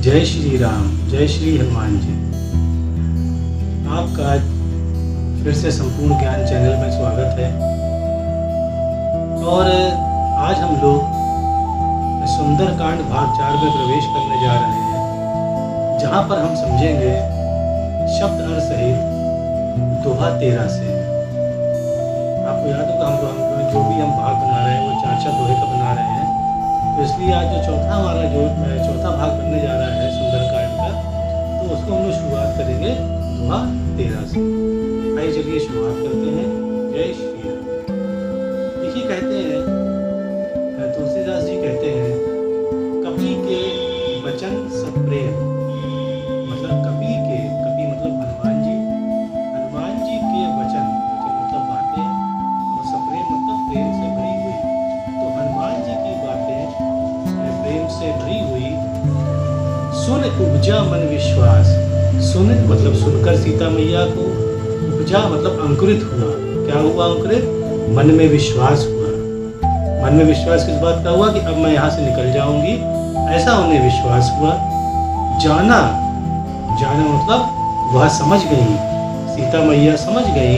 जय श्री राम, जय श्री हनुमान जी। आपका आज फिर से संपूर्ण ज्ञान चैनल में स्वागत है। और आज हम लोग सुंदरकांड भाग 4 में प्रवेश करने जा रहे हैं, जहाँ पर हम समझेंगे शब्द अर्थ सहित दोहा 13 से। आपको याद होगा हम जो भी हम भाग बना रहे हैं वो 4 दोहे का बना रहे हैं। तो इसलिए आज जो चौथा भाग बनने जा रहा है सुंदरकांड का, तो उसको हम लोग शुरुआत करेंगे दोहा 13 से। आइए चलिए शुरुआत करते हैं। जय श्री राम। देखिए कहते हैं, तुलसीदास जी कहते हैं, कपि के वचन सप्रेम, मतलब कपि मतलब हनुमान जी के वचन मतलब बातें, और सप्रेम मतलब प्रेम से भरी हुई। तो हनुमान जी की बातें प्रेम से भरी हुई। सुन उपजा मन विश्वास, सुन मतलब सुनकर सीता मैया को, उपजा मतलब अंकुरित हुआ। क्या हुआ अंकुरित? मन में विश्वास हुआ। मन में विश्वास किस बात का हुआ? कि अब मैं यहाँ से निकल जाऊंगी, ऐसा उन्हें विश्वास हुआ। जाना मतलब वह समझ गई, सीता मैया समझ गई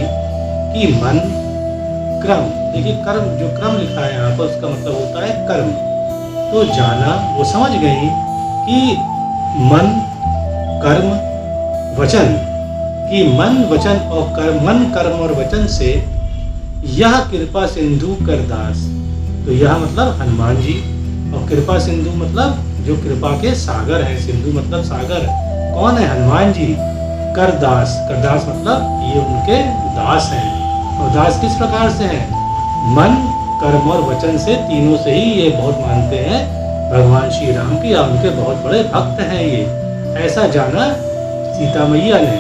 कि मन क्रम, देखिए कर्म, जो क्रम लिखा है यहाँ पर उसका मतलब होता है कर्म। तो जाना, वो समझ गई कि मन कर्म वचन, कि मन वचन और कर्म, मन कर्म और वचन से यह कृपा सिंधु कर दास। तो यह मतलब हनुमान जी, और कृपा सिंधु मतलब जो कृपा के सागर हैं। सिंधु मतलब सागर। कौन है? हनुमान जी। करदास, करदास मतलब ये उनके दास हैं। और दास किस प्रकार से हैं? मन कर्म और वचन से, तीनों से ही ये बहुत मानते हैं भगवान श्री राम की, या उनके बहुत बड़े भक्त हैं ये। ऐसा जाना सीता मैया ने।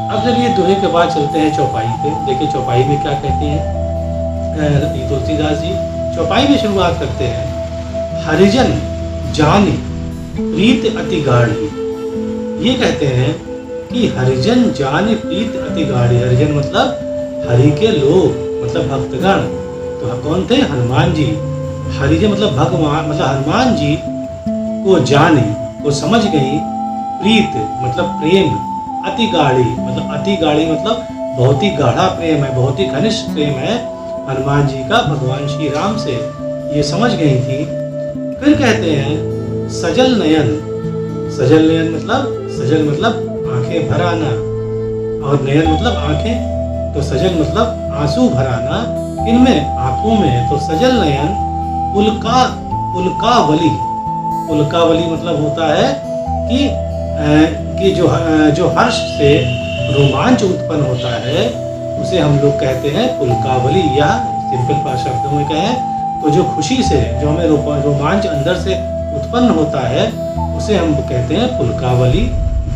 अब चलिए दोहे के बाद चलते हैं चौपाई पे। देखिए चौपाई में क्या कहते हैं तुलसीदास जी। चौपाई में शुरुआत करते हैं। हरिजन जाने प्रीत अति गाढ़ी। ये कहते हैं कि हरिजन जाने प्रीत अति गाढ़ी। हरिजन मतलब हरि के लोग, मतलब भक्तगण। तो कौन थे? हनुमान जी। हरिजन मतलब भगवान, मतलब हनुमान जी को जाने, को समझ गई। प्रीत मतलब प्रेम, अति गाढ़ी मतलब अति गाढ़ी मतलब बहुत ही गाढ़ा प्रेम है, बहुत ही घनिष्ठ प्रेम है हनुमान जी का भगवान श्री राम से, ये समझ गई थी। फिर कहते हैं सजल नयन। सजल नयन मतलब, सजल मतलब आंखें भर आना, और नयन मतलब आंखें। तो सजल मतलब आंसू भराना, इनमें आंखों में। तो सजल नयन पुलकावली। पुलकावली मतलब होता है कि जो हर्ष से रोमांच उत्पन्न होता है, उसे हम लोग कहते हैं पुलकावली। या सिंपल शब्दों में कहें तो जो खुशी से, जो हमें रोमांच अंदर से उत्पन्न होता है, उसे हम कहते हैं पुलकावली।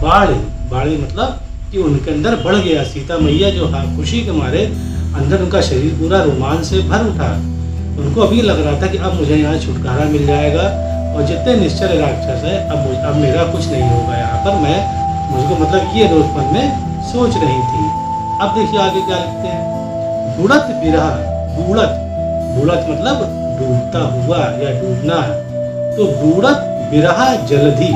बाड़ी मतलब कि उनके अंदर बढ़ गया। सीता मैया जो खुशी के मारे अंदर उनका शरीर पूरा रोमांच से भर उठा। उनको अभी लग रहा था कि अब मुझे यहाँ छुटकारा मिल जाएगा, और जितने निश्चल राक्षस है, अब मेरा कुछ नहीं होगा यहाँ पर। मुझको मतलब ये रोजपन में सोच रही थी। अब देखिए आगे क्या लिखते हैं। बुड़त बिरहा, बुड़त मतलब डूबता हुआ या डूबना। तो बुड़त बिरहा जल्दी।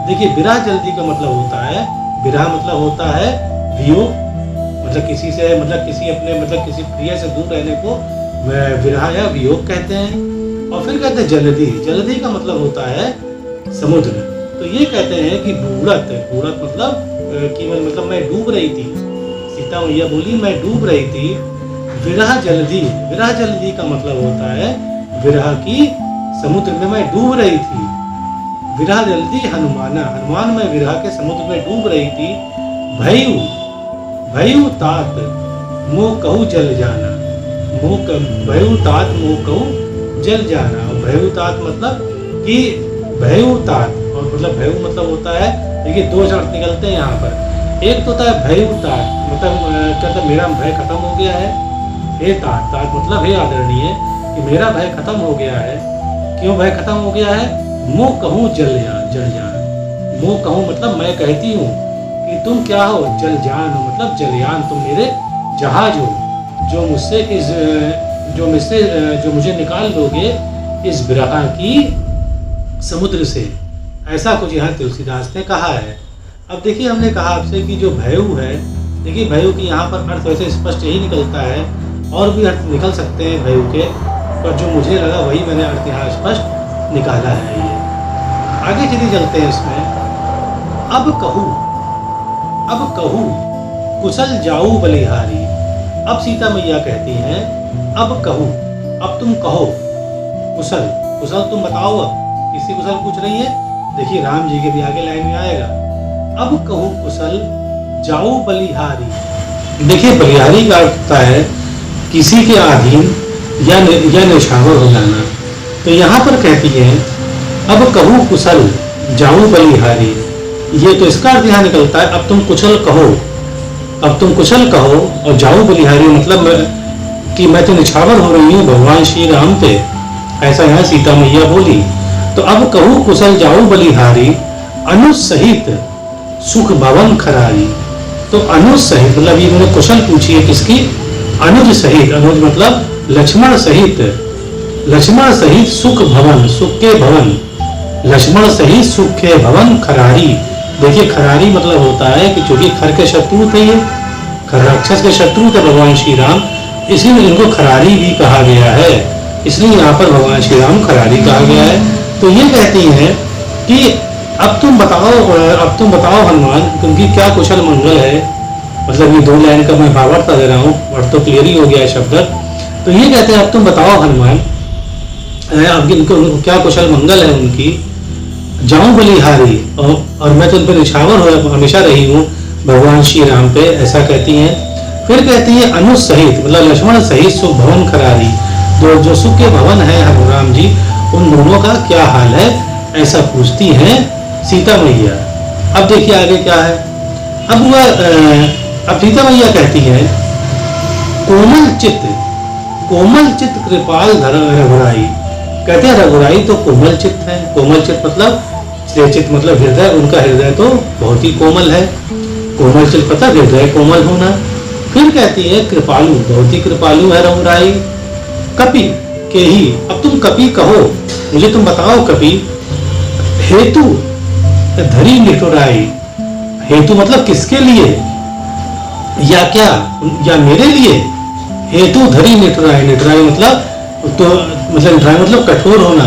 देखिए बिरहा जल्दी का मतलब होता है, बिरहा मतलब होता है वियोग, मतलब किसी से, मतलब किसी अपने, मतलब किसी प्रिय से दूर रहने को विरह या वियोग कहते हैं। और फिर कहते हैं जल्दी। जल्दी का मतलब होता है समुद्र। तो ये कहते हैं कि बूढ़त मतलब कि मतलब मैं डूब रही थी। सीता मैया बोली मैं डूब रही थी। विरह जल्दी का मतलब होता है विरह की समुद्र में मैं डूब रही थी। विरह जल्दी हनुमान में विरह के समुद्र में डूब रही थी। भयु तात मोह कहू जल जाना। भयु तात मोह कहू जल जाना। और भयु तात मतलब कि भयु तात, और मतलब भयु मतलब होता है, देखिए 2 शब्द निकलते हैं यहाँ पर। एक तो होता है भयु तात, मतलब मेरा भय खत्म हो गया है। हे तात मतलब हे आदरणीय, कि मेरा भय खत्म हो गया है। क्यों भय खत्म हो गया है? मोह कहूँ जल जान। मोह कहूँ मतलब मैं कहती हूँ कि तुम क्या हो? जल जान हो, मतलब जलयान, तुम मेरे जहाज हो, जो मुझे निकाल दोगे इस विरह की समुद्र से। ऐसा कुछ यहाँ तुलसीदास ने कहा है। अब देखिए, हमने कहा आपसे कि जो भयऊ है, देखिए भयऊ की यहाँ पर अर्थ वैसे स्पष्ट यही निकलता है, और भी अर्थ निकल सकते हैं भयऊ के, पर जो मुझे लगा वही मैंने अर्थ यहाँ स्पष्ट निकाला है। ये आगे चलिए चलते हैं इसमें। अब कहूँ कुशल जाऊ बलिहारी। अब सीता मैया कहती हैं, अब कहूँ, अब तुम कहो कुशल, कुशल तुम बताओ। अब किसी कुशल पूछ रही है, देखिए राम जी के भी आगे लाइन में आएगा। अब कहूँ कुशल जाऊ बलिहारी। देखिए बलिहारी का अर्थ होता है किसी के अधीन या निछावर हो जाना। तो यहाँ पर कहती है अब कहूँ कुशल जाऊ बलिहारी, ये तो इसका अर्थ यहाँ निकलता है अब तुम कुशल कहो, अब तुम कुशल कहो, और जाऊ बलिहारी मतलब कि मैं तो निछावर हो रही हूँ भगवान श्री राम पे, ऐसा यहाँ सीता मैया बोली। तो अब कहूँ कुशल जाऊ बलिहारी, अनुज सहित सुख भवन खरारी। तो अनुज सहित मतलब ये मैंने कुशल पूछी है किसकी, अनुज सहित, अनुज मतलब लक्ष्मण सहित, लक्ष्मण सहित सुख भवन, सुख के भवन, लक्ष्मण सहित सुख के भवन खरारी। देखिए खरारी मतलब होता है कि चूंकि खर के शत्रु थे, ये खर राक्षस के शत्रु थे भगवान श्री राम, इसलिए इनको खरारी भी कहा गया है, इसलिए यहाँ पर भगवान श्री राम खरारी कहा गया है। तो ये कहती हैं कि अब तुम बताओ हनुमान, क्योंकि क्या कुशल मंगल है, मतलब ये 2 लाइन का मैं भावार्थ दे रहा हूँ, अर्थ तो क्लियर ही हो गया है शब्द। तो ये कहते हैं अब तुम बताओ हनुमान, अब इनको क्या कुशल मंगल है उनकी, जाऊं बलिहारी, और मैं तो उन पर निछावर हो हमेशा रही हूँ भगवान श्री राम पे, ऐसा कहती हैं। फिर कहती है अनुज सहित मतलब लक्ष्मण सहित सुख भवन खरारी, जो सुख के भवन है हनुमान जी, उन दोनों का क्या हाल है, ऐसा पूछती हैं सीता मैया। अब देखिए आगे क्या है। अब सीता मैया कहती है कोमल चित्त कृपाल रघुराई। कहते हैं रघुराई तो कोमल चित्त है, कोमल चित्त मतलब चित्त मतलब हृदय, उनका हृदय तो बहुत ही कोमल है, कोमल चित्त पता हृदय कोमल होना। फिर कहती है कृपालु, बहुत ही कृपालु है रघुराई। कपि के ही, अब तुम कपि कहो, मुझे तुम बताओ कपि, हेतु धरी निठुराई। हेतु मतलब किसके लिए, या क्या, या मेरे लिए। हेतु धरी निठुराई, निठुराई मतलब तो मतलब निठुराई मतलब कठोर होना,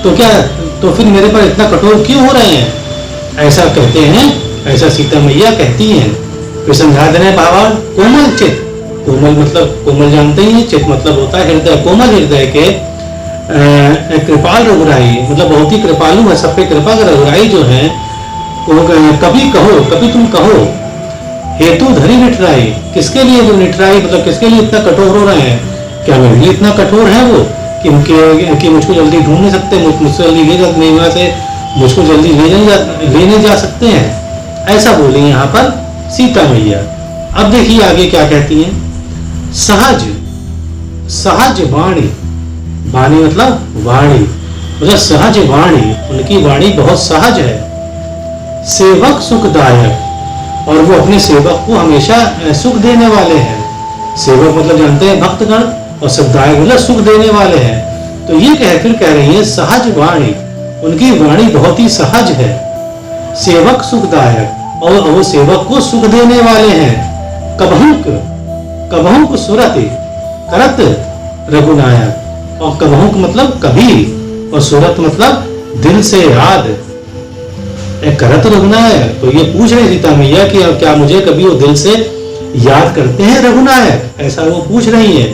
तो क्या, तो फिर मेरे पर इतना कठोर क्यों हो रहे हैं, ऐसा कहते हैं, ऐसा सीता मैया कहती हैं। फिर समझा देने भावार्थ, कोमल चित्त, कोमल मतलब कोमल जानते ही, चित्त मतलब होता है हृदय, कोमल हृदय के कृपाल रघुराई मतलब बहुत ही कृपालु है, सब पे कृपा कर रघुराई जो है वो कभी कहो, कभी तुम कहो, हेतु धरी निठराई, किसके लिए जो निठराई मतलब किसके लिए इतना कठोर हो रहे हैं, क्या मेरे लिए इतना कठोर है वो कि मुझको जल्दी ढूंढ नहीं सकते, मुझसे जल्दी ले जा नहीं, वहां से मुझको जल्दी लेने जा सकते हैं, ऐसा बोली यहाँ पर सीता मैया। अब देखिए आगे क्या कहती हैं, सहज वाणी, वाणी मतलब वाणी मतलब सहज वाणी, उनकी वाणी बहुत सहज है। सेवक सुखदायक, और वो अपने सेवक को हमेशा सुख देने वाले हैं। सेवक मतलब जानते हैं भक्तगण, और सुखदायक मतलब सुख देने वाले हैं। तो ये फिर कह रही है सहज वाणी, उनकी वाणी बहुत ही सहज है। सेवक सुखदायक, और वो सेवक को सुख देने वाले हैं। कबहुक सुरति करत रघुनायक, और कबहुक मतलब कभी, और सुरत मतलब दिल से याद, करत रघुनायक। तो ये पूछ रहे सीता मैया कि क्या मुझे कभी वो दिल से याद करते हैं रघुनायक, ऐसा वो पूछ रही है,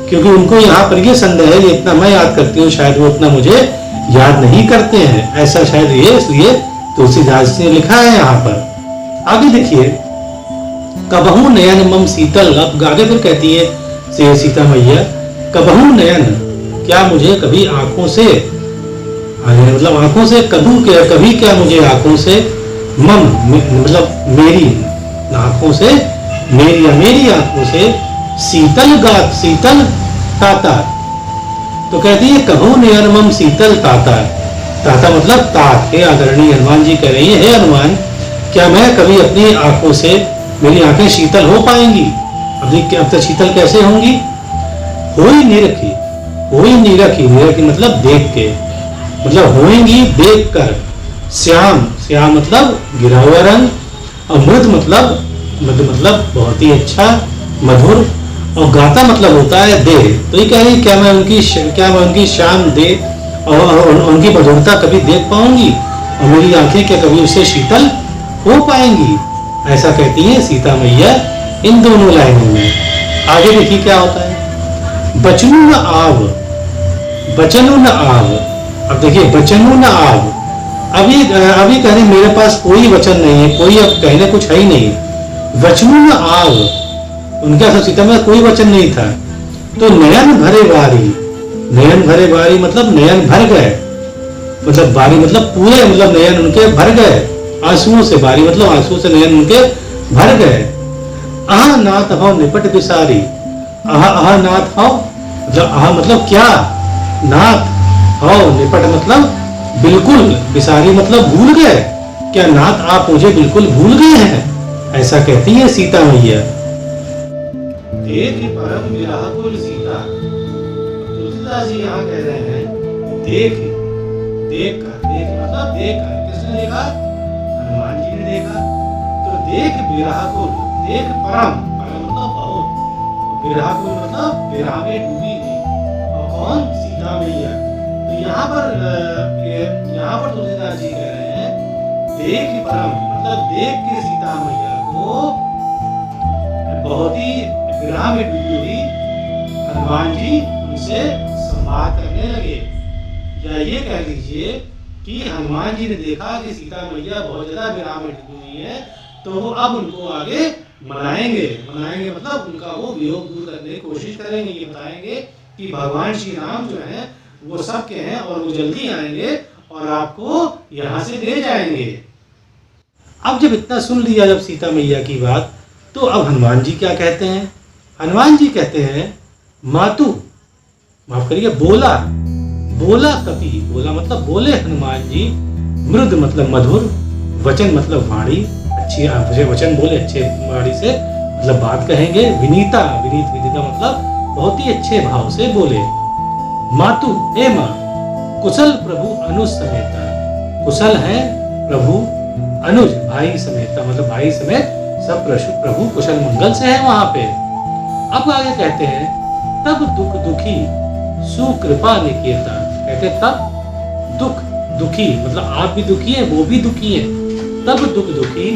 क्योंकि उनको यहाँ पर ये संदेह है, इतना मैं याद करती हूँ शायद वो उतना मुझे याद नहीं करते हैं, ऐसा शायद ये, इसलिए तुलसीदास ने लिखा है यहाँ पर। आगे देखिए, कबहू नयन मम शीतल, अब आगे फिर कहती है सीता मैया, कबहू नयन, क्या मुझे कभी आंखों से, मतलब आंखों से कभी क्या मुझे आंखों से, मम मतलब मेरी आंखों से, मेरी आंखों से शीतल ताता। तो कहती है कहो नयन मम शीतल ताता, ताता मतलब तात। हे आदरणीय हनुमान जी कह रही है, हे हनुमान क्या मैं कभी अपनी आंखों से, मेरी आंखें शीतल हो पाएंगी। अब तक शीतल कैसे होंगी, होई निरखी मतलब देख के, मतलब होएंगी देख कर, श्याम, श्याम मतलब गिरा हुआ रंग, और मृद मतलब बहुत ही अच्छा, मधुर, और गाता मतलब होता है देह। तो ये कह रही क्या मैं उनकी श्याम देह और उनकी मधुरता कभी देख पाऊंगी, और मेरी आंखें क्या कभी उससे शीतल हो पाएंगी? ऐसा कहती है सीता मैया इन दोनों लाइनों में। आगे देखिए क्या होता है। बचनू न आव, बचनू न आव। अब देखिए बचनू न आव, अभी कह रहे मेरे पास कोई वचन नहीं है, कोई अब कहने कुछ है ही नहीं। वचनू न आव, उनके साथ सीता में कोई वचन नहीं था। तो नयन भरे बारी, नयन भरे बारी मतलब नयन भर गए, मतलब बारी मतलब पूरे, मतलब नयन उनके भर गए आंसुओं से, बारी मतलब आंसुओं से नयन उनके भर गए। आह नाथ हव निपट बिसारी, आह नाथ हव मतलब आह मतलब क्या, नाथ हव निपट मतलब बिल्कुल, बिसारी मतलब भूल गए, क्या नाथ आप मुझे बिल्कुल भूल गए हैं? ऐसा कहती है सीता मैया। देख परम विरहकुल सीता, तुलसीदास जी यहाँ कह रहे हैं देख, देख मतलब देखा, किसने देखा? हनुमान जी ने देखा। तो देख विरहकुल, देख परम, परम मतलब बहुत, विरहकुल मतलब विरह में डूबी थी, और कौन? सीता मैया। तो यहाँ पर तुलसीदास जी कह रहे हैं देख परम मतलब देख के सीता मैया को बहुत ही विरह में डूबी हुई हनुमान जी उनसे संवाद करने लगे। या ये कह लीजिए कि हनुमान जी ने देखा कि सीता मैया बहुत ज्यादा विरह में डूबी हुई है, तो वो अब उनको आगे मनाएंगे मतलब उनका वो वियोग दूर करने की कोशिश करेंगे। ये बताएंगे कि भगवान श्री राम जो है वो सबके हैं और वो जल्दी आएंगे और आपको यहाँ से ले जाएंगे। अब जब इतना सुन लिया जब सीता मैया की बात, तो अब हनुमान जी क्या कहते हैं? हनुमान जी कहते हैं मातु, माफ करिए बोला, बोला कपि, बोला मतलब बोले हनुमान जी, मृद मतलब मधुर, वचन मतलब वाणी, अच्छी वचन बोले अच्छे वाणी से, मतलब बात कहेंगे, विनीता, विनीता मतलब बहुत ही अच्छे भाव से बोले। मातु हे माँ, कुशल प्रभु अनुज समेता, कुशल है प्रभु अनुज भाई समेता, मतलब भाई समेत सब प्रभु कुशल मंगल से है वहां पे। अब आगे कहते हैं तब दुख दुखी सुकृपा निकेता, कहते तब दुख दुखी मतलब आप भी दुखी है वो भी दुखी है, तब दुख दुखी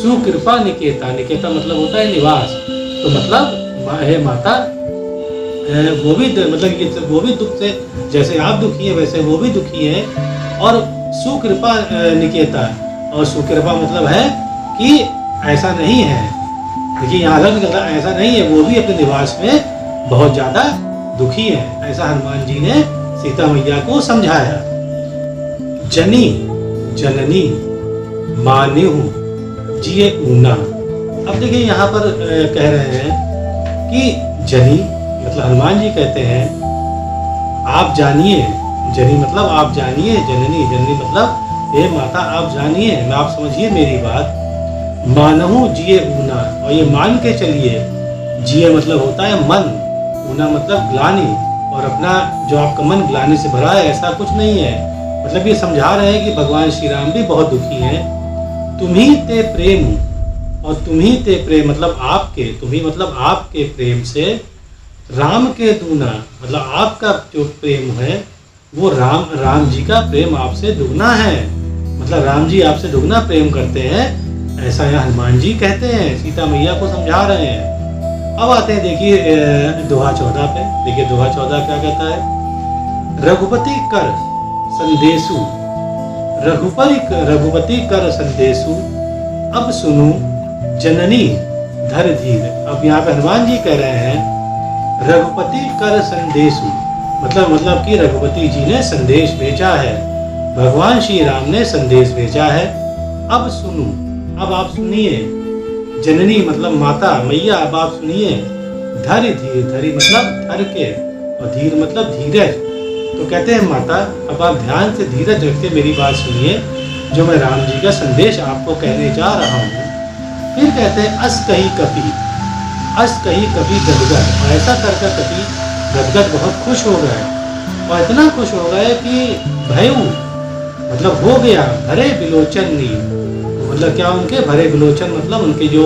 सुकृपा निकेता, निकेता मतलब होता है निवास, तो मतलब हे माता वो भी मतलब वो भी दुख से, जैसे आप दुखी है वैसे वो भी दुखी है, और सुकृपा निकेता, और सुकृपा मतलब है कि ऐसा नहीं है, देखिए यहाँ अलग निकलता, ऐसा नहीं है, वो भी अपने निवास में बहुत ज्यादा दुखी है। ऐसा हनुमान जी ने सीता मैया को समझाया। जनी जननी मान्यहु जिए ऊना। अब देखिए यहाँ पर कह रहे हैं कि जनी मतलब हनुमान जी कहते हैं आप जानिए, जनी मतलब आप जानिए, जननी, जननी मतलब हे माता आप जानिए, मैं आप समझिए मेरी बात। मानहु जिए ऊना, और ये मान के चलिए, जिए मतलब होता है मन, ऊना मतलब ग्लानि, और अपना जो आपका मन ग्लानि से भरा है ऐसा कुछ नहीं है, मतलब ये समझा रहे हैं कि भगवान श्री राम भी बहुत दुखी हैं। तुम्ही ते प्रेम, और तुम्ही ते प्रेम मतलब आपके, तुम्ही मतलब आपके प्रेम से, राम के दूना मतलब आपका जो प्रेम है वो राम जी का प्रेम आपसे दुगना है, मतलब राम जी आपसे दुगना प्रेम करते हैं, ऐसा यहाँ हनुमान जी कहते हैं, सीता मैया को समझा रहे हैं। अब आते हैं देखिए दोहा 14 पे, देखिए दोहा 14 क्या कहता है। रघुपति कर संदेशु, रघुपति कर संदेशु, अब सुनु जननी धर धीर। अब यहाँ पे हनुमान जी कह रहे हैं रघुपति कर संदेशु, मतलब कि रघुपति जी ने संदेश भेजा है, भगवान श्री राम ने संदेश भेजा है। अब सुनो, अब आप सुनिए, जननी मतलब माता मैया, अब आप सुनिए। धरि धीर, धरि मतलब धर के, और धीर मतलब धीरज। तो कहते हैं माता अब आप ध्यान से धीरज रख के मेरी बात सुनिए, जो मैं राम जी का संदेश आपको कहने जा रहा हूँ। फिर कहते हैं अस कही कपि, अस कही कपि गदगद, और ऐसा करके कपि गदगद बहुत खुश हो गए, और इतना खुश हो गए कि भयउ मतलब हो गया भरे बिलोचन नीर, मतलब क्या उनके भरे बिलोचन मतलब उनके जो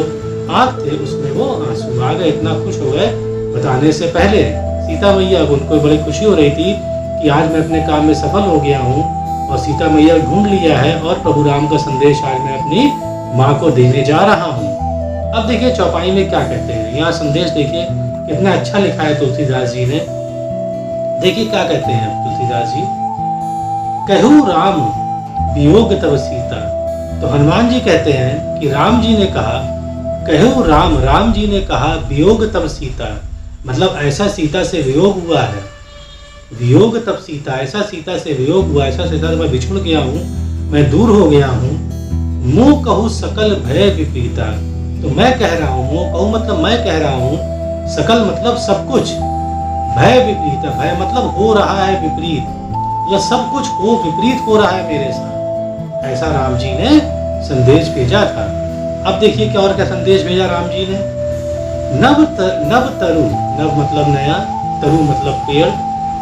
आँख थे उसमें वो आंसू आ गए, इतना खुश हो गए बताने से पहले। सीता मैया उनको बड़ी खुशी हो रही थी कि आज मैं अपने काम में सफल हो गया हूँ और सीता मैया ढूंढ लिया है और प्रभु राम का संदेश आज मैं अपनी माँ को देने जा रहा हूँ। अब देखिए चौपाई में क्या कहते हैं, यहाँ संदेश देखिए कितना अच्छा लिखा है तुलसीदास जी ने। देखिए क्या कहते हैं तुलसीदास जी, कहू राम वियोग तब सीता। तो हनुमान जी कहते हैं कि राम जी ने कहा, कहू राम, राम जी ने कहा वियोग तब सीता, मतलब ऐसा सीता से वियोग हुआ है। वियोग तब सीता, ऐसा सीता से वियोग हुआ, ऐसा सीता से मैं बिछुड़ गया हूँ, मैं दूर हो गया हूँ। मुँह कहूँ सकल भय विपरीता, तो मैं कह रहा हूँ, मुँह कहूँ मतलब मैं कह रहा हूँ, सकल मतलब सब कुछ, भय विपरीता, भय मतलब हो रहा है विपरीत, या सब कुछ हो विपरीत हो रहा है मेरे साथ, ऐसा राम जी ने संदेश भेजा था। अब देखिए क्या और क्या संदेश भेजा राम जी ने। नव तरु, नव मतलब नया, तरु मतलब पेड़,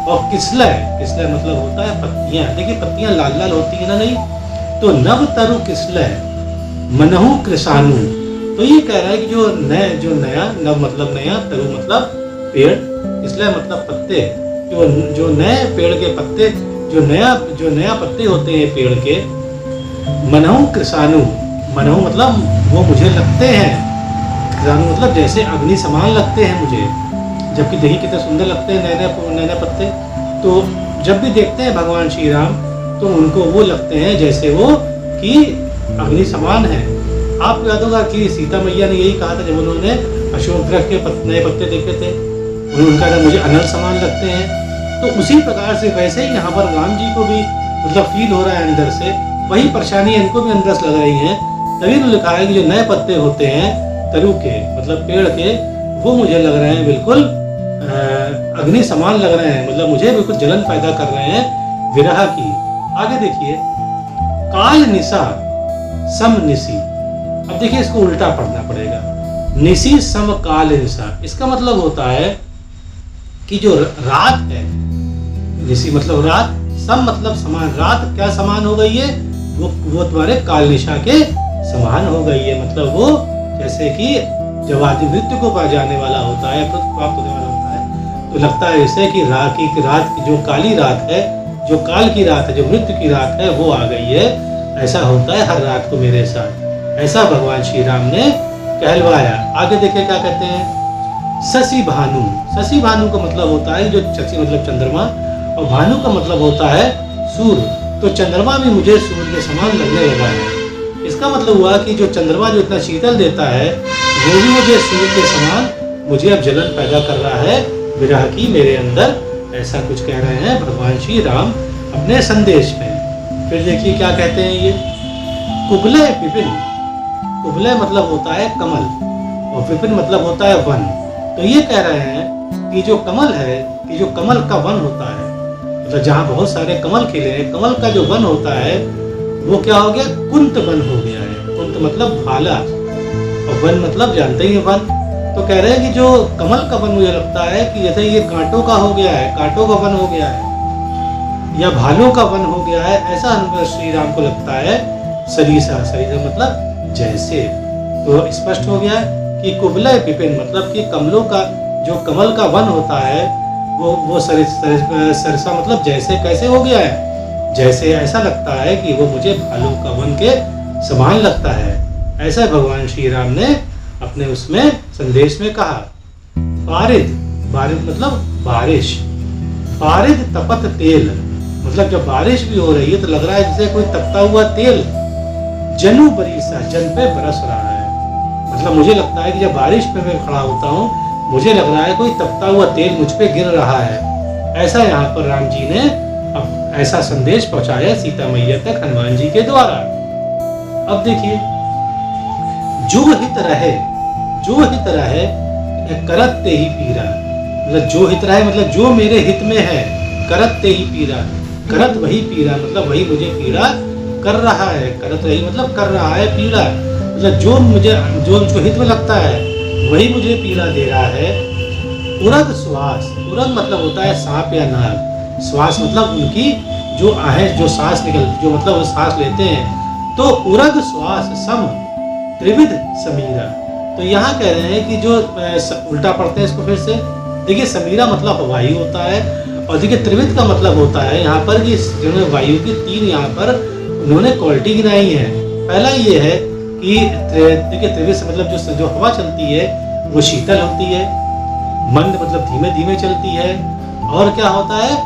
और किसलय, किसलय मतलब होता है पत्तियां। देखिए पत्तियां लाल लाल होती है ना, नहीं तो नव तरु किसलय मनहु कृषाणु। तो ये कह रहा है कि जो नया, नव मतलब नया, तरु मतलब पेड़, किसलय मतलब पत्ते, जो नए पेड़ के पत्ते, जो नया पत्ते होते हैं पेड़ के, मनहु कृषाणु, मनहु मतलब वो मुझे लगते हैं, कृषाणु मतलब जैसे अग्नि समान लगते हैं मुझे, जबकि देखिए कितने सुंदर लगते हैं नए पत्ते। तो जब भी देखते हैं भगवान श्री राम तो उनको वो लगते हैं जैसे वो कि अग्नि समान है। आपको याद होगा कि सीता मैया ने यही कहा था जब उन्होंने अशोक वृक्ष के नए पत्ते देखे थे, उनका कहा मुझे अनल समान लगते हैं। तो उसी प्रकार से वैसे ही यहाँ पर राम जी को भी मतलब फील हो रहा है अंदर से, वही परेशानी इनको भी अंदर से लग रही है। तभी तो लिखा है कि जो नए पत्ते होते हैं तरु के मतलब पेड़ के, वो मुझे लग रहे हैं बिल्कुल अग्नि समान लग रहे हैं, मतलब मुझे बिल्कुल जलन पैदा कर रहे हैं विरह की। आगे देखिए, काल निशा सम निशी। अब देखिए इसको उल्टा पढ़ना पड़ेगा, निशी सम काल निशा। इसका मतलब होता है कि जो रात है, निशी मतलब रात, सम मतलब समान, रात क्या समान हो गई है, वो तुम्हारे काल निशा के समान हो गई है। मतलब वो जैसे कि जब आदमी मृत्यु को पा जाने वाला होता है, प्राप्त होने वाला होता है, तो लगता है जैसे कि रात की जो काली रात है, जो काल की रात है, जो मृत्यु की रात है, वो आ गई है। ऐसा होता है हर रात को मेरे साथ, ऐसा भगवान श्री राम ने कहलवाया। आगे देखिए क्या कहते हैं, शशि भानु। शशि भानु का मतलब होता है जो शशि मतलब चंद्रमा, और भानु का मतलब होता है सूर्य। तो चंद्रमा भी मुझे सूर्य के समान लगने लगा है। इसका मतलब हुआ कि जो चंद्रमा जो इतना शीतल देता है, वो भी मुझे सूर्य के समान मुझे अब जलन पैदा कर रहा है विरह की मेरे अंदर, ऐसा कुछ कह रहे हैं भगवान श्री राम अपने संदेश में। फिर देखिए क्या कहते हैं ये, कुबलय विपिन। कुबलय मतलब होता है कमल और विपिन मतलब होता है वन। तो ये कह रहे हैं कि जो कमल है, कि जो कमल का वन होता है, मतलब जहाँ बहुत सारे कमल खिले हैं, कमल का जो वन होता है वो क्या हो गया, कुंत वन हो गया है। कुंत मतलब भाला और वन मतलब जानते ही वन। तो कह रहे हैं कि जो कमल का वन मुझे लगता है कि जैसे ये कांटों का हो गया है, कांटों का वन हो गया है, या भालों का वन हो गया है, ऐसा हमें श्री राम को लगता है। सरीसा, सरीसा मतलब जैसे। तो स्पष्ट हो गया कि कुबलय विपिन मतलब कि कमलों का जो कमल का वन होता है वो सरसा मतलब जैसे कैसे हो गया है, जैसे ऐसा लगता है कि वो मुझे भालू का वन के समान लगता है। ऐसा भगवान श्री राम ने अपने उसमें संदेश में कहा। बारिद, बारिद मतलब बारिश। बारिद तपत तेल, मतलब जब बारिश भी हो रही है तो लग रहा है जैसे कोई तपता हुआ तेल। जनु बरीसा, जन पे बरस रहा है, मतलब मुझे लगता है कि जब बारिश पे मैं खड़ा होता हूँ मुझे लग रहा है कोई तपता हुआ तेल मुझ पे गिर रहा है। ऐसा यहाँ पर राम जी ने अब ऐसा संदेश पहुंचाया सीता मैया तक हनुमान जी के द्वारा। अब देखिए, जो हित रहे, जो हित रहे करत ते ही पीरा, मतलब जो हित रहे मतलब जो मेरे हित में है, करत ते ही पीरा, करत वही पीरा मतलब वही मुझे पीड़ा कर रहा है, करत वही मतलब कर रहा है पीड़ा, मतलब जो मुझे जो हित में लगता है वही मुझे पीड़ा दे रहा है। उरग श्वास, उरग मतलब होता है सांप या नाग, श्वास मतलब उनकी जो आहे जो सांस जो मतलब सांस लेते हैं, तो उरग श्वास सम त्रिविध समीरा। तो यहाँ कह रहे हैं कि जो उल्टा पढ़ते हैं इसको फिर से। देखिए समीरा मतलब वायु होता है, और देखिए त्रिविध का मतलब होता है यहाँ पर कि जिन्होंने वायु की 3 यहाँ पर उन्होंने क्वालिटी गिनाई है। पहला ये है कि देखिए त्रिविध से मतलब जो हवा चलती है वो शीतल होती है, मंद मतलब धीमे धीमे चलती है, और क्या होता है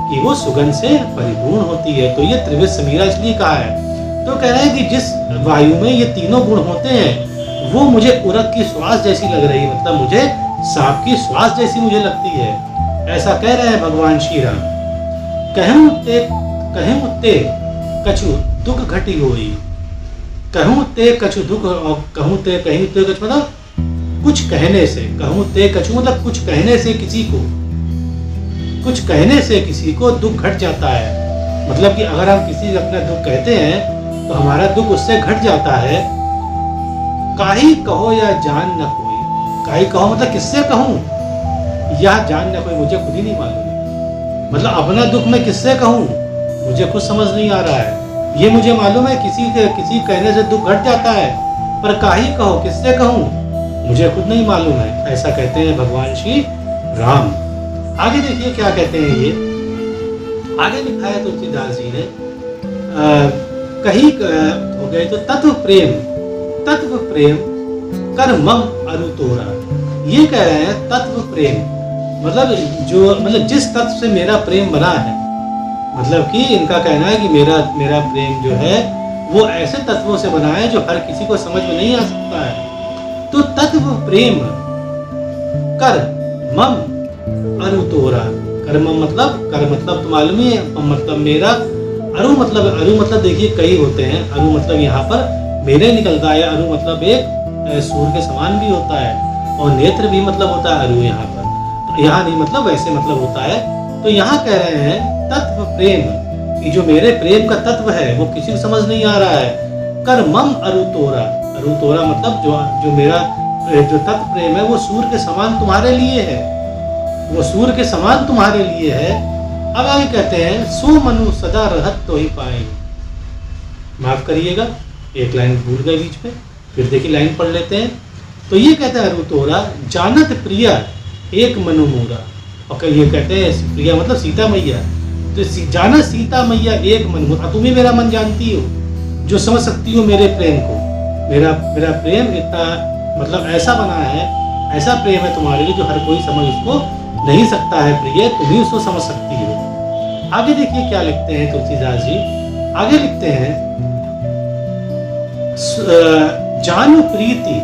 कि वो सुगंध से परिपूर्ण होती है। तो ये त्रिविध समीरा इसलिए कहा है। तो कह रहे हैं कि जिस वायु में ये तीनों गुण होते हैं वो मुझे उरग की श्वास जैसी लग रही है, मतलब मुझे सांप की श्वास जैसी मुझे लगती है, ऐसा कह रहे हैं भगवान श्री राम। कहूँ ते कछु दुख घटी होई, कहूँ ते कछु दुख, और कहूँ ते कछु मतलब कुछ कहने से, कहूँ ते कछु मतलब कुछ कहने से किसी को, कुछ कहने से किसी को दुख घट जाता है। मतलब कि अगर हम किसी से अपना दुख कहते हैं तो हमारा दुख उससे घट जाता है। काहे कहो या जान न कोई, काहे कहो मतलब किससे कहूँ, या जान न कोई मुझे खुद ही नहीं मालूम। मतलब अपना दुख मैं किससे कहूँ, मुझे खुद समझ नहीं आ रहा है। ये मुझे मालूम है किसी कहने से दुख घट जाता है, पर काहे कहो किससे कहूँ मुझे खुद नहीं मालूम है, ऐसा कहते हैं भगवान श्री राम। आगे देखिए क्या कहते हैं ये, आगे लिखा है तुलसीदास जी ने कहीं हो गए तो तत्व प्रेम कर मम अरु तोरा। ये कह रहे हैं तत्व प्रेम मतलब जिस तत्व से मेरा प्रेम बना है, मतलब कि इनका कहना है कि मेरा प्रेम जो है वो ऐसे तत्वों से बना है जो हर किसी को समझ में नहीं आ सकता है। तो तत्व प्रेम कर मम अरु तोरा, कर मतलब तो मालूम ही है, मतलब मेरा, अरु मतलब देखिए कई होते हैं, अरु मतलब यहाँ पर मेरे निकलता है, अरु मतलब एक सूर्य के समान भी होता है, और नेत्र भी मतलब होता है अरु यहाँ पर, तो यहाँ नहीं मतलब वैसे मतलब होता है। तो यहाँ कह रहे हैं तत्व प्रेम कि जो मेरे प्रेम का तत्व है वो किसी को समझ नहीं आ रहा है। कर मम अरु तोरा मतलब जो मेरा जो तत्व प्रेम है वो सूर्य के समान तुम्हारे लिए है, वो सूर्य के समान तुम्हारे लिए है। अब आगे कहते हैं सो मनु सदा रहत तो ही पाए। माफ करिएगा एक लाइन भूल गए बीच में, फिर देखिए लाइन पढ़ लेते हैं। तो ये कहते हैं अरु तोरा जानत प्रिया एक मनु मोरा, और ये कहते हैं प्रिया मतलब सीता मैया, तो जानत सीता मैया एक मन मोरा, तुम ही मेरा मन जानती हो, जो समझ सकती हो मेरे प्रेम को। मेरा प्रेम इतना मतलब ऐसा बना है, ऐसा प्रेम है तुम्हारे लिए जो हर कोई समझ उसको नहीं सकता है प्रिय, तुम ही उसको समझ सकती हो। आगे देखिए क्या लिखते हैं तुलसीदास जी, आगे लिखते हैं जानु प्रीति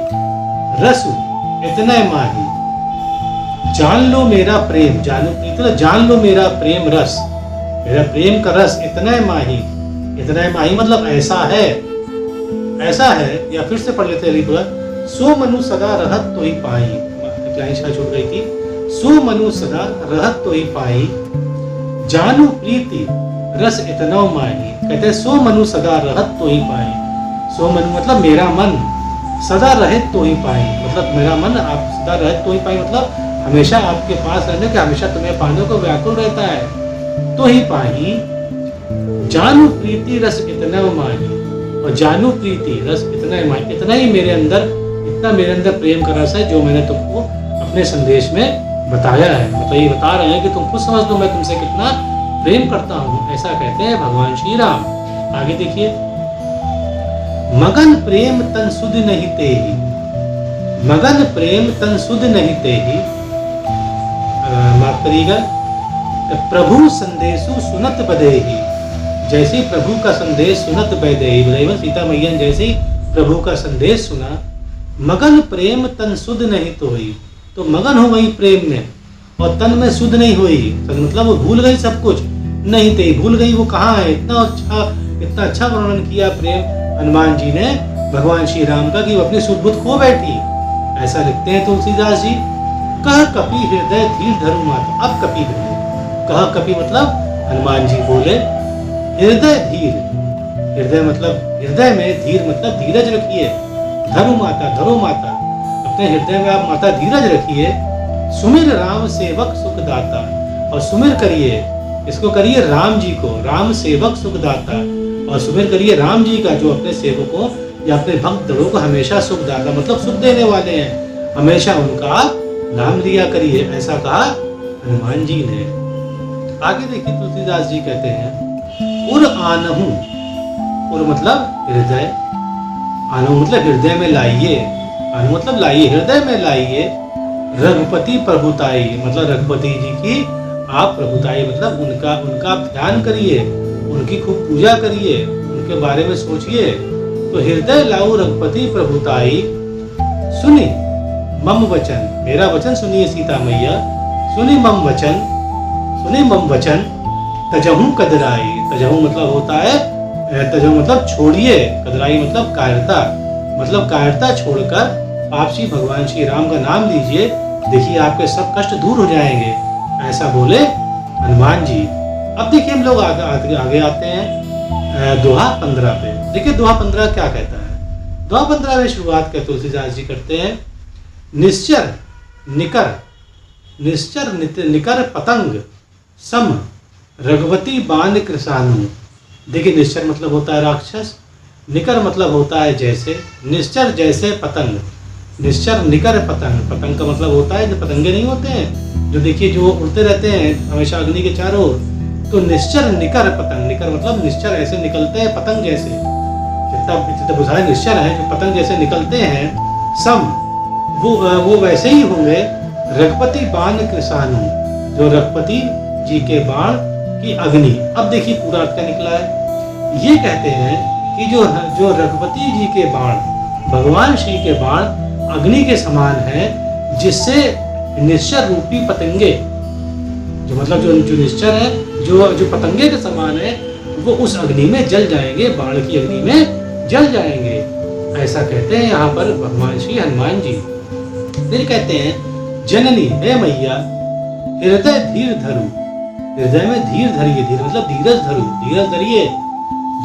रस इतने माही, जान लो मेरा प्रेम, जानु प्रीति तो जान लो मेरा प्रेम रस, मेरा प्रेम का रस इतने माही मतलब ऐसा है। या फिर से पढ़ लेते हैं, सो मनु सदा रहत तो ही पाई, लाइन छूट गई थी। सो मनु सदा रहत तो ही पाई, जानू प्रीति रस इतना माही। कहते हैं सो मनु सदा रहत तो ही पाई, सो मनु मतलब मेरा मन सदा रहे तो ही पाई, मतलब मेरा मन आप सदा रहे तो ही पाई मतलब हमेशा आपके पास रहने के, हमेशा तुम्हें पाने को व्याकुल रहता है। तो ही पाई जानू प्रीति रस इतना माही, और जानू प्रीति रस इतना ही माही, इतना ही मेरे अंदर प्रेम का रस है जो मैंने तुमको अपने संदेश में बताया है। मतलब ये बता रहे हैं कि तुम खुद समझ लो मैं तुमसे कितना प्रेम करता हूँ, ऐसा कहते हैं भगवान श्री राम। आगे देखिए मगन प्रेम तन सुध नहीं तेहि, मगन प्रेम तन सुध नहीं तेहि, माफ करिएगा, प्रभु संदेशु सुनत बदेहि, जैसे प्रभु का संदेश सुनत बदेहि, सीता मैया ने जैसे प्रभु का संदेश सुना, मगन प्रेम तन सुध नहीं तो हुई, तो मगन हो गई प्रेम में, और तन में शुद्ध नहीं हुई, मतलब वो भूल गई सब कुछ, नहीं थे भूल गई वो कहाँ है। इतना अच्छा वर्णन किया प्रेम हनुमान जी ने भगवान श्री राम का कि वो अपनी सुध बुद्ध खो बैठी, ऐसा लिखते हैं तुलसीदास जी। कह कपि हृदय धीर धरु माता, अब कपि बोले, कह कपि मतलब हनुमान जी बोले हृदय धीर, हृदय मतलब हृदय में, धीर मतलब धीरज रखिए, धरु माता अपने हृदय में आप माता धीरज रखिए, सुमिर राम सेवक सुखदाता, और सुमिर करिए इसको करिए राम जी को, राम सेवक सुखदाता, और सुमिर करिए राम जी का जो अपने सेवकों या अपने भक्त दड़ों को हमेशा सुखदाता मतलब सुख देने वाले हैं, हमेशा उनका नाम लिया करिए, ऐसा कहा हनुमान जी ने। आगे देखिए तुलसीदास जी कहते हैं उर आनहु, उर मतलब हृदय, आनहु मतलब हृदय में लाइए, आनहु मतलब लाइए, हृदय में लाइए, रघुपति प्रभुताई मतलब रघुपति जी की आप प्रभुताई मतलब उनका ध्यान करिए, उनकी खूब पूजा करिए, उनके बारे में सोचिए। तो हृदय लाऊ रघुपति प्रभुताई, सुनी मम वचन, मेरा वचन सुनिए सीता मैया, सुनी मम वचन, सुनी मम वचन, तजहू कदराई, तजहू मतलब होता है, तजहू मतलब छोड़िए, कदराई मतलब कायरता, मतलब कायरता छोड़कर आप श्री भगवान श्री राम का नाम लीजिए, देखिए आपके सब कष्ट दूर हो जाएंगे, ऐसा बोले हनुमान जी। अब देखिए हम लोग आगे आते हैं दोहा 15 पे। देखिए दोहा 15 क्या कहता है। दोहा 15 में शुरुआत कर तुलसीदास जी करते हैं निश्चर निकर, निश्चर निकर पतंग सम रघुवती बाण कृषाणु। देखिए निश्चर मतलब होता है राक्षस, निकर मतलब होता है जैसे, निश्चर जैसे पतंग, निश्चर निकर पतंग, पतंग का मतलब होता है जो पतंगे नहीं होते हैं जो देखिए जो उड़ते रहते हैं हमेशा अग्नि के चारों ओर, तो निश्चर निकर पतंग, निकर मतलब निश्चर ऐसे निकलते हैं पतंग जैसे, जितना बुझाए निश्चर है जो पतंग जैसे निकलते हैं, सम वो वैसे ही होंगे रघुपति बाण कृषाणु, जो रघुपति जी के बाण की अग्नि। अब देखिए पूरा अर्थ क्या निकला है, ये कहते हैं कि जो रघुपति जी के बाण, भगवान श्री के बाण अग्नि के समान है, जिससे निश्चर रूपी पतंगे, जो मतलब जो निश्चर है, जो पतंगे के समान है, वो उस अग्नि में जल जाएंगे, बाण की अग्नि में जल जाएंगे, ऐसा कहते हैं यहाँ पर भगवान श्री हनुमान जी। फिर कहते हैं जननी हे मैया हृदय धीर धरु, हृदय में धीर धरिए, धीर मतलब धीरज धरु, धीरज धरिए,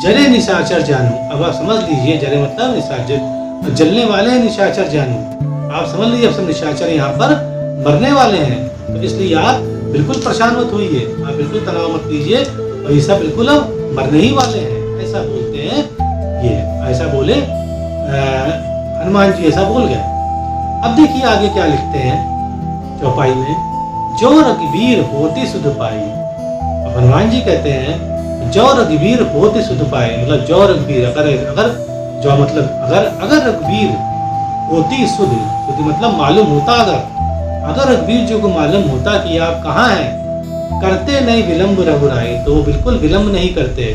जरे निशाचर जानू। अब आप समझ लीजिए जरे मतलब निशाचर, जलने वाले हैं निशाचर जानू, आप समझ लीजिए अब सब निशाचर यहाँ पर मरने वाले हैं, तो इसलिए आप बिल्कुल परेशान मत होइए, आप बिल्कुल तनाव मत लीजिए, और ये सब बिल्कुल अब मरने ही वाले हैं, ऐसा बोलते हैं ये, ऐसा बोले हनुमान जी, ऐसा बोल गए। अब देखिए आगे क्या लिखते हैं चौपाई में, जो रघुवीर होती सुध पाई। अब हनुमान जी कहते हैं जो रघुवीर होती सुध पाई, मतलब जो रघुवीर अगर जो मतलब अगर रघुवीर होती सुध, सुध मतलब मालूम होता, अगर रघुवीर जी को मालूम होता कि आप कहाँ हैं, करते नहीं विलंब रघुराई, तो वो बिल्कुल विलंब नहीं करते,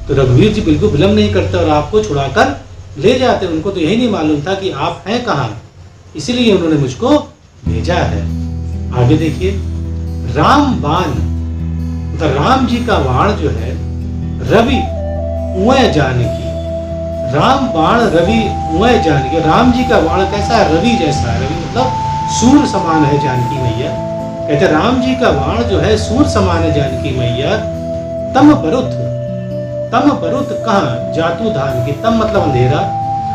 तो रघुवीर जी बिल्कुल विलंब नहीं करते और आपको छुड़ाकर ले जाते। उनको तो यही नहीं मालूम था कि आप हैं कहाँ, इसलिए उन्होंने मुझको भेजा है। आगे देखिए राम बाण, मतलब राम जी का बाण जो है रवि उए जानकी, राम बाण रवि उए जानकी, राम जी का बाण कैसा है, रवि जैसा है, रवि मतलब सूर्य समान है जानकी मैया, कहते राम जी का बाण जो है सूर्य समान है जानकी मैया। तम बरुत कहाँ जातु धान की, तम मतलब अंधेरा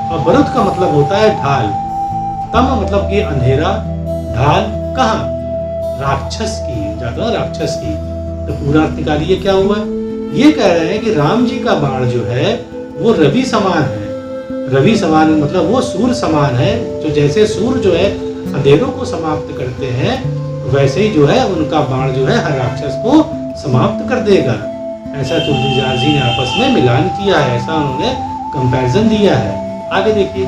और बरुत का मतलब होता है ढाल, तम मतलब कि अंधेरा, ढाल कहाँ, राक्षस की, जाता राक्षस की। तो पूरा अर्थ निकालिए क्या हुआ, ये कह रहे हैं कि राम जी का बाण जो है वो रवि समान है, रवि समान मतलब वो सूर्य समान है, जो जैसे सूर्य जो है अंधेरों को समाप्त करते हैं, वैसे ही जो है उनका बाण जो है हर राक्षस को समाप्त कर देगा। ऐसा तुलसीदास जी ने आपस में मिलान किया है, ऐसा उन्होंने कंपैरिजन दिया है। आगे देखिए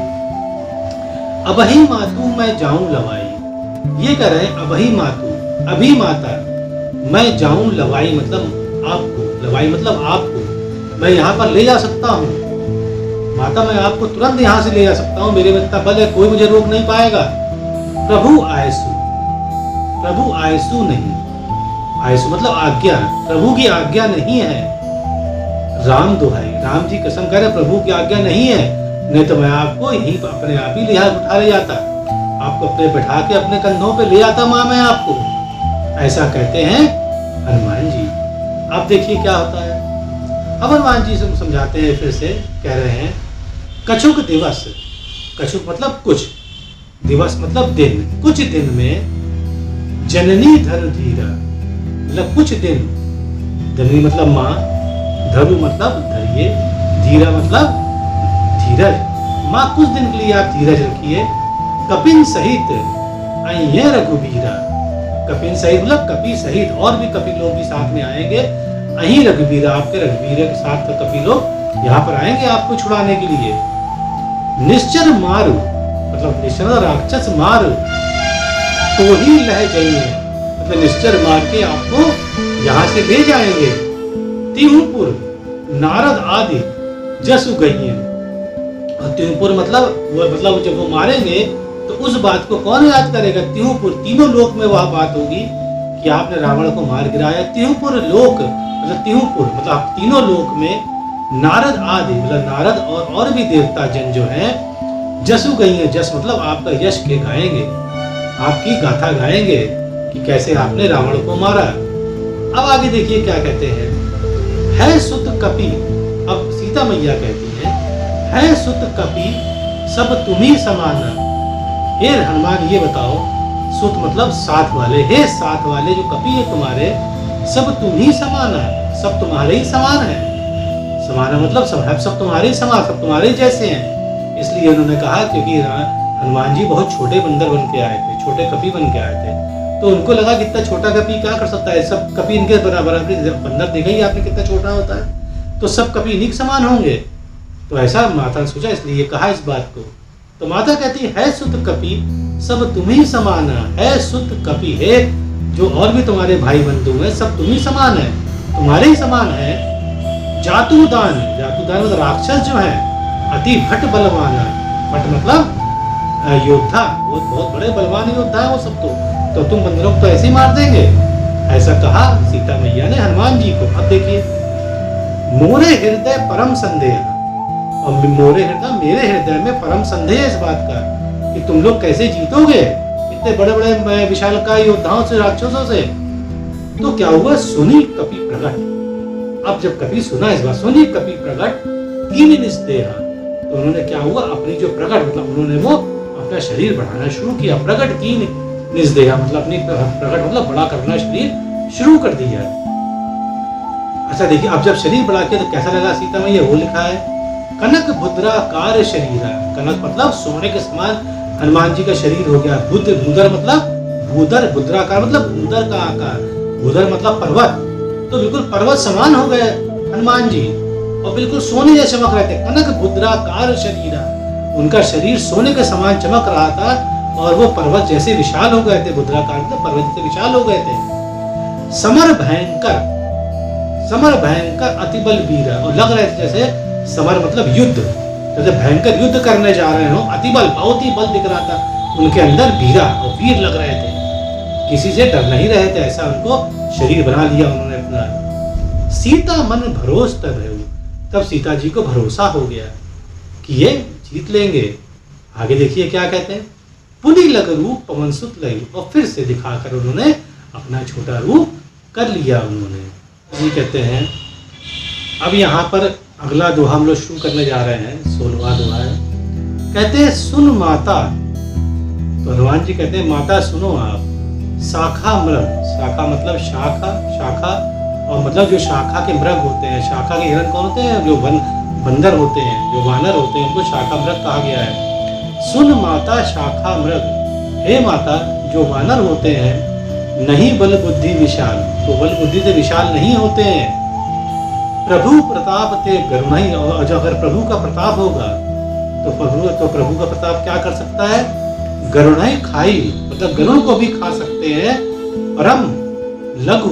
अबही मातू मैं जाऊं लवाई, ये कह रहे हैं अबही मातू, अभी माता मैं जाऊं लवाई मतलब आपको, लवाई मतलब आपको मैं यहाँ पर ले जा सकता हूँ, माता मैं आपको तुरंत यहाँ से ले जा सकता हूँ, मेरे में इतना बल है कोई मुझे रोक नहीं पाएगा। प्रभु आयसु, प्रभु आयसु नहीं, आयसु मतलब आज्ञा, प्रभु की आज्ञा नहीं है। राम दुहाई, राम जी कसम कह रहे प्रभु की आज्ञा नहीं है, नहीं तो मैं आपको यहीं अपने आप ही उठा ले जाता, आपको अपने बैठा के अपने कंधों पे ले जाता माँ मैं आपको, ऐसा कहते हैं हनुमान जी। अब देखिए क्या होता है, अब हनुमान जी से समझाते हैं, फिर से कह रहे हैं कछुक दिवस, कछुक मतलब कुछ, दिवस मतलब दिन, कुछ दिन में जननी धर धीरा, मतलब कुछ दिन जननी मतलब माँ, धरु मतलब धैर्य, धीरा मतलब धीरज। माँ कुछ दिन के लिए आप धीरज रखिए। कपिन सहित अय्य रघुबीरा, कपिन सहित मतलब कपि सहित और भी कपि लोग भी साथ में आएंगे। अहीं रघुबीरा, आपके रघुबीर के साथ कपि लोग यहाँ पर आएंगे आपको छुड़ाने के लिए। निश्चर मारु मतलब निश्चर राक्षस मार तो ही लह जाइए, मतलब निश्चर मार के आपको यहाँ से ले जाएंगे। तिहुपुर नारद आदि जसु गइये, और तिहुपुर मतलब जब वो मारेंगे तो उस बात को कौन याद करेगा? तिहुपुर, तीनों लोक में वह बात होगी कि आपने रावण को मार गिराया। तिहुपुर लोक मतलब तिहुपुर मतलब तीनों लोक में नारद आदि मतलब नारद और भी देवता जन जो हैं जसु गइये, जस मतलब आपका यश के गाएंगे, आपकी गाथा गाएंगे कि कैसे आपने रावण को मारा। अब आगे देखिए क्या कहते हैं। है सुत कपि, अब सीता मैया कहती है सुत कपि सब तुम्ही समाना। हे हनुमान ये बताओ, सुत मतलब साथ वाले, हे साथ वाले जो कपि है तुम्हारे, सब तुम ही समाना, सब तुम्हारे ही समान है। समाना मतलब सब तुम्हारे ही समान, सब तुम्हारे ही जैसे हैं। इसलिए उन्होंने कहा क्योंकि हनुमान जी बहुत छोटे बंदर बन के आए थे, छोटे कपि बन के आए थे, तो उनको लगा कितना छोटा कपि क्या कर सकता है, सब कपि इनके बराबर। बंदर देखा ही आपने कितना छोटा होता है, तो सब कपि इन्हीं के समान होंगे। तो ऐसा माता ने सोचा, इसलिए कहा इस बात को। तो माता कहती है सुत कपि सब तुम ही समान है। सुत कपि है जो और भी तुम्हारे भाई बंधु हैं, सब तुम ही समान है, तुम्हारे ही समान है। जातुदान, जातुदान मतलब राक्षस जो है अति भट बलवान है। भट मतलब योद्धा, वो बहुत बड़े बलवान योद्धा है वो सब। तो तुम बंदरों को तो ऐसे ही मार देंगे, ऐसा कहा सीता मैया ने हनुमान जी को। अब देखिए, मोरे हृदय परम संदेह, और मोरे हृदय मेरे हृदय में परम संदेह है इस बात का कि तुम लोग कैसे जीतोगे इतने बड़े बड़े विशालकाय योद्धाओं से, राक्षसों से। तो क्या हुआ, सुनी कपि प्रगट। अब जब कपि सुना इस बात, सुनी कपि प्रगट कीन निस्तेहा, तो उन्होंने क्या हुआ, अपनी जो प्रगट मतलब उन्होंने वो अपना शरीर बढ़ाना शुरू किया। प्रगट कीन निस्तेहा मतलब अपनी प्रगट मतलब बड़ा करना शरीर शुरू कर दिया। अच्छा देखिए, अब जब शरीर बढ़ा के तो कैसा लगा सीता मैया, वो लिखा है कनक भुद्राकार शरीर। कनक मतलब सोने के समान हनुमान जी का शरीर हो गया। भूधर मतलब भूधर, भुद्राकार मतलब भूधर का आकार, भूधर मतलब पर्वत, तो बिल्कुल पर्वत समान हो गए हनुमान जी और बिल्कुल सोने जैसे चमक रहे थे। कनक भुद्राकार शरीर, उनका शरीर सोने के समान चमक रहा था और वो पर्वत जैसे विशाल हो गए थे। भुद्राकार मतलब पर्वत जैसे विशाल हो गए थे। समर भयंकर, समर भयंकर अतिबल वीर, और लग रहे थे जैसे समर मतलब युद्ध, जैसे भयंकर युद्ध करने जा रहे हो। अतिबल बहुत ही बल दिख रहा था उनके अंदर, वीरा और वीर लग रहे थे, किसी से डर नहीं रहे थे, ऐसा उनको शरीर बना लिया उन्होंने अपना। सीता मन भरोस तब है, तब सीता जी को भरोसा हो गया कि ये जीत लेंगे। आगे देखिए क्या कहते हैं। पुनि लग रूप पवन सुत लई, और फिर से दिखाकर उन्होंने अपना छोटा रूप कर लिया उन्होंने। ये कहते हैं, अब यहाँ पर अगला दोहा हम लोग शुरू करने जा रहे हैं, 16वां दोहा है। कहते हैं सुन माता, तो हनुमान जी कहते हैं माता सुनो आप। शाखा मृग, शाखा मतलब शाखा, शाखा और मतलब जो शाखा के मृग होते हैं, शाखा के हिरण कौन होते हैं, जो बंदर होते हैं, जो वानर होते हैं, उनको शाखा मृग कहा गया है। सुन माता शाखा मृग, हे माता जो वानर होते हैं, नहीं बल बुद्धि विशाल, तो बल बुद्धि से विशाल नहीं होते हैं। प्रभु प्रताप ते गरुणई, और जो अगर प्रभु का प्रताप होगा तो प्रभु का प्रताप क्या कर सकता है, गरुणई खाई मतलब गरुड़ को भी खा सकते हैं। परम लघु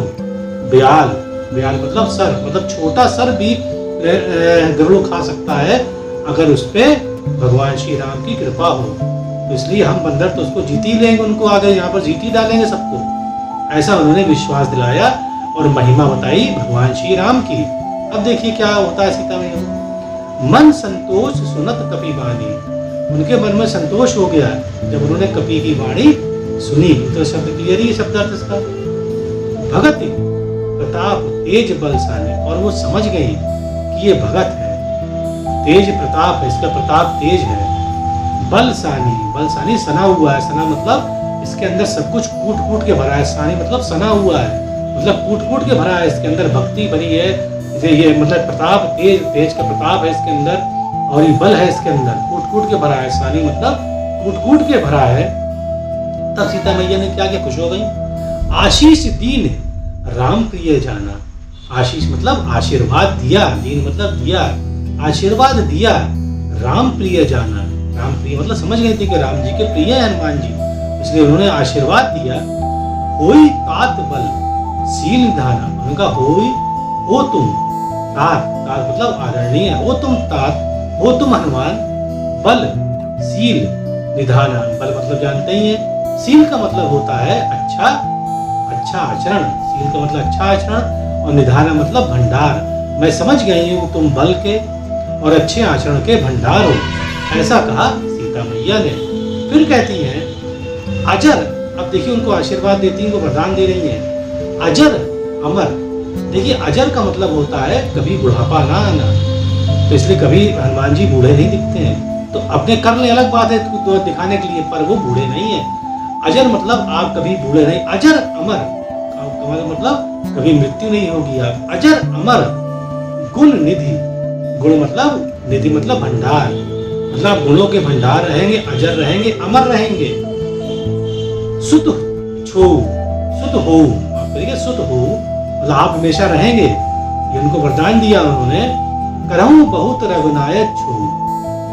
ब्याल, ब्याल मतलब सर, मतलब छोटा सर भी गरुड़ खा सकता है अगर उस पे भगवान श्री राम की कृपा हो। तो इसलिए हम बंदर तो उसको जीत ही लेंगे, उनको आगे यहाँ पर जीत ही डालेंगे सबको, ऐसा उन्होंने विश्वास दिलाया और महिमा बताई भगवान श्री राम की। अब देखिए क्या होता है सीता मैया। मन संतोष सुनत कपि वाणी, उनके मन में संतोष हो गया जब उन्होंने कपि की वाणी सुनी। तो शब्द क्लियर ही शब्द अर्थ इसका। भगत प्रताप तेज बलशाली, और वो समझ गई कि ये भगत है, तेज प्रताप है, इसका प्रताप तेज है। बलशाली, बलशाली सना हुआ है, सना मतलब इसके अंदर सब कुछ कूट कूट के भरा है, सानी मतलब सना हुआ है, मतलब कूट कूट के भरा है, इसके अंदर भक्ति भरी है, ये मतलब प्रताप, तेज का प्रताप है इसके अंदर, और ये बल है इसके अंदर, कूट कूट के भरा है। सानी मतलब कूट कूट के भरा है। तब सीता मैया ने क्या किया, खुश हो गई। आशीष दीन राम प्रिय जाना, आशीष मतलब आशीर्वाद दिया, दीन मतलब दिया, आशीर्वाद दिया, राम प्रिय जाना। राम प्रिय मतलब समझ गई थी कि राम जी के प्रिय है हनुमान जी, इसलिए उन्होंने आशीर्वाद दिया। होई तात बल सील निधाना, उनका होई हो तुम, तात तात मतलब आदरणीय, हो तुम तात, हो तुम हनुमान, बल सील निधाना, बल मतलब जानते ही है, सील का मतलब होता है अच्छा आचरण, सील का मतलब अच्छा आचरण, और निधाना मतलब भंडार। मैं समझ गई हूँ तुम बल के और अच्छे आचरण के भंडार हो, ऐसा कहा सीता मैया ने। फिर कहती हैं अजर, अब देखिए उनको आशीर्वाद देती हैं, उनको वरदान दे रही हैं, अजर अमर। देखिए अजर का मतलब होता है कभी बुढ़ापा ना आना, तो इसलिए कभी हनुमान जी बूढ़े नहीं दिखते हैं। तो अपने कर्म अलग बात है तो दिखाने के लिए, पर वो बूढ़े नहीं है। अजर मतलब आप कभी बूढ़े नहीं, अजर अमर मतलब कभी मृत्यु नहीं होगी आप, अजर अमर गुण निधि, गुण मतलब निधि मतलब भंडार, मतलब गुणों के भंडार रहेंगे, अजर रहेंगे, अमर रहेंगे। सुत छो, सुत हो, आप कहिए सुत हो मतलब आप हमेशा रहेंगे, ये उनको वरदान दिया उन्होंने। करहूं बहुत रघुनायक छो,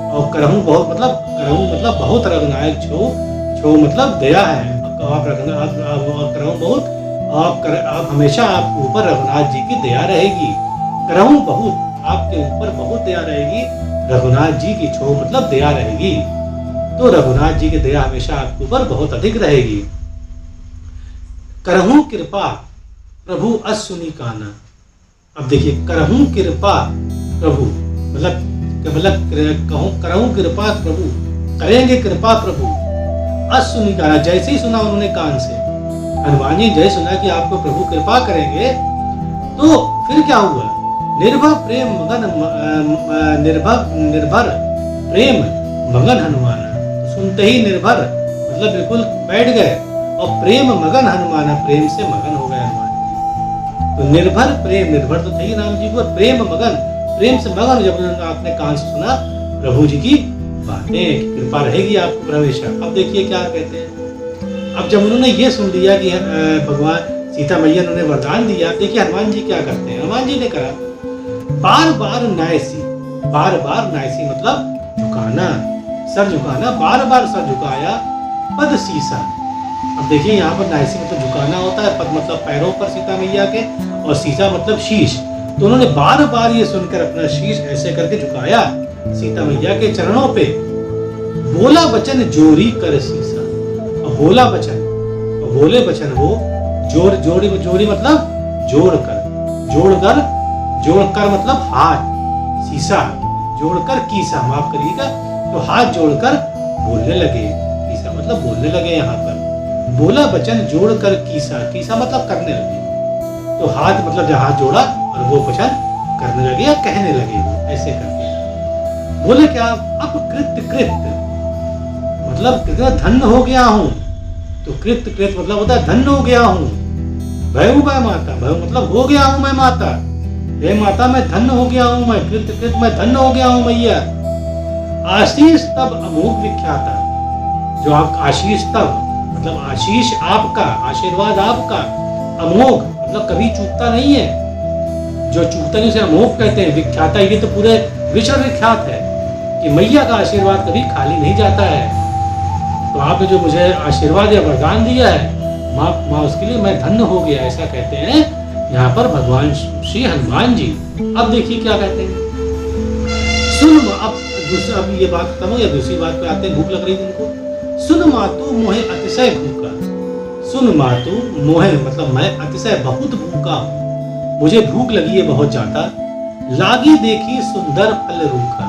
और करहूं बहुत मतलब बहुत रघुनायक छो, छो मतलब दया है, आप करहूं बहुत, आप हमेशा आपके ऊपर रघुनाथ जी की दया रहेगी। करहूं बहुत, आपके ऊपर बहुत दया रहेगी, रघुनाथ जी की, छो मतलब दया रहेगी, तो रघुनाथ जी की दया हमेशा आपके ऊपर बहुत अधिक रहेगी। करहूं कृपा प्रभु असुनी काना, अब देखिए करहूं कृपा प्रभु मतलब करहूं कृपा प्रभु, करेंगे कृपा प्रभु, असुनी काना, जैसे ही सुना उन्होंने कान से, हनुमान जी जैसे सुना कि आपको प्रभु कृपा करेंगे, तो फिर क्या हुआ, निर्भर प्रेम मगन, निर्भर प्रेम मगन हनुमान, सुनते ही निर्भर मतलब बिल्कुल बैठ गए, और प्रेम मगन हनुमान, प्रेम से मगन हो गए हनुमान जी। तो निर्भर प्रेम, निर्भर तो थे ही राम जी को, प्रेम मगन, प्रेम से मगन, जब आपने कान से सुना प्रभु जी की बातें, कृपा रहेगी आपको हमेशा। अब देखिए क्या कहते हैं, अब जब उन्होंने ये सुन लिया कि भगवान सीता मैया ने उन्हें वरदान दिया, देखिए हनुमान जी क्या करते हैं। हनुमान जी ने कहा बार बार नायसी, बार बार नायसी मतलब झुकाना, सर झुकाना, बार बार सर झुकाया, पद सीसा। अब देखिए यहाँ पर नायसी मतलब झुकाना होता है, पद मतलब पैरों पर सीता मैया के, और सीसा मतलब शीश। तो उन्होंने बार बार ये सुनकर अपना शीश ऐसे करके झुकाया सीता मैया के चरणों पे। बोला वचन जोरी कर सीसा, और बोला वचन, और बोले वचन वो जोड़ी मतलब जोड़कर मतलब हाथ, सीसा जोड़कर कीसा, माफ करिएगा, तो हाथ जोड़कर बोलने लगे, कीसा मतलब बोलने लगे। यहाँ पर बोला वचन जोड़कर कीसा, कीसा मतलब करने लगे, तो हाथ मतलब जहाँ हाथ जोड़ा और वो वचन करने लगे या कहने लगे, वो ऐसे करके बोले क्या, अब कृत मतलब धन्य हो गया हूँ, तो कृत मतलब होता है धन्य हो गया हूँ। भयऊ मैं माता, भयऊ मतलब हो गया हूँ मैं माता, हे माता मैं धन्य हो गया हूँ, मैं कृत मैं धन्य हो गया हूँ मैया। आशीष तब अमोघ विख्याता, जो आप आशीष तब मतलब आशीष आपका, आशीर्वाद आपका, अमोघ मतलब कभी चूकता नहीं है, जो चूकता नहीं उसे अमोघ कहते हैं। विख्याता ये तो पूरे विश्व विख्यात है कि मैया का आशीर्वाद कभी खाली नहीं जाता है। तो आपने जो मुझे आशीर्वाद या वरदान दिया है माँ उसके लिए मैं धन्य हो गया, ऐसा कहते हैं यहाँ पर भगवान श्री हनुमान जी। अब देखिए क्या कहते हैं, सुन, अब ये बात खत्म हो गया, दूसरी बात पे आते हैं, भूख लग रही थी उनको। सुन मातु मोहे अतिशय भूखा, सुन मातु मोहे मतलब मैं अतिशय बहुत भूखा हूँ, मुझे भूख लगी है बहुत ज्यादा। लागी देखी सुंदर फल रूखा,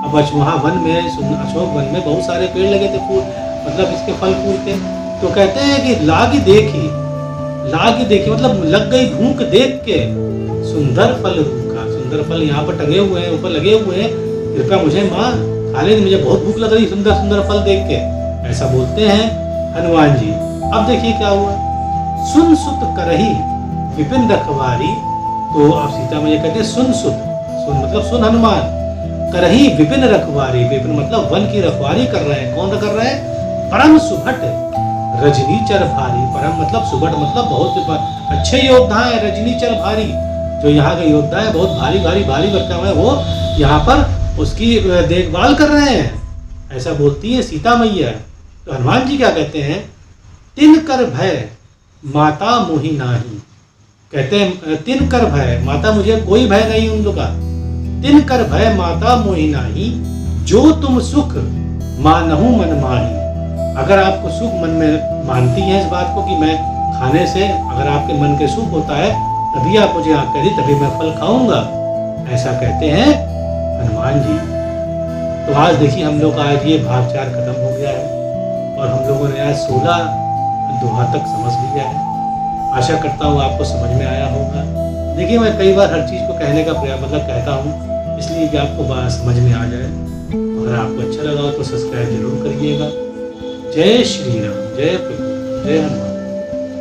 अब वहाँ वन में, अशोक वन में बहुत सारे पेड़ लगे थे, फूल मतलब इसके फल फूल के, तो कहते हैं कि लागी देखी मतलब लग गई भूख देख के, सुंदर फल रूखा, सुंदर फल यहाँ पर टंगे हुए हैं, ऊपर लगे हुए हैं, कृपया मुझे माँ खा ले, मुझे बहुत भूख लग रही सुंदर सुंदर फल देख के, ऐसा बोलते हैं हनुमान जी। अब देखिए क्या हुआ, सुन सुत करही विपिन रखवारी, तो अब सीता मैया कहते हैं सुन सुत, सुन मतलब सुन हनुमान, करही विपिन रखवारी, विपिन मतलब वन की रखवारी कर रहे हैं। कौन कर रहे हैं? परम सुभट रजनीचर भारी, परम मतलब सुभट मतलब बहुत अच्छे योद्धा है, रजनीचर भारी, जो यहाँ के योद्धा है बहुत भारी भारी भारी बच्चा है, वो यहाँ पर उसकी देखभाल कर रहे हैं, ऐसा बोलती है सीता मैया। तो हनुमान जी क्या कहते हैं? तिन कर भय माता मोहि नाही, कहते हैं तिन कर भय, माता मुझे कोई भय नहीं उनका, तिन कर भय माता मोहि नाही, जो तुम सुख मानहु मन माही। अगर आपको सुख मन में मानती हैं इस बात को कि मैं खाने से अगर आपके मन के सुख होता है तभी आप मुझे आकर दी, तभी मैं फल खाऊंगा, ऐसा कहते हैं हनुमान जी। तो आज देखिए हम लोग का आज ये भाग 4 खत्म हो गया है और हम लोगों ने आज 16 दोहा तक समझ लिया है। आशा करता हूँ आपको समझ में आया होगा। देखिए मैं कई बार हर चीज़ को कहने का प्रयास मतलब कहता हूँ इसलिए कि आपको बात समझ में आ जाए। अगर आपको अच्छा लगा हो तो सब्सक्राइब जरूर करिएगा। जय श्री राम, जय प्रभु, जय हनुमान।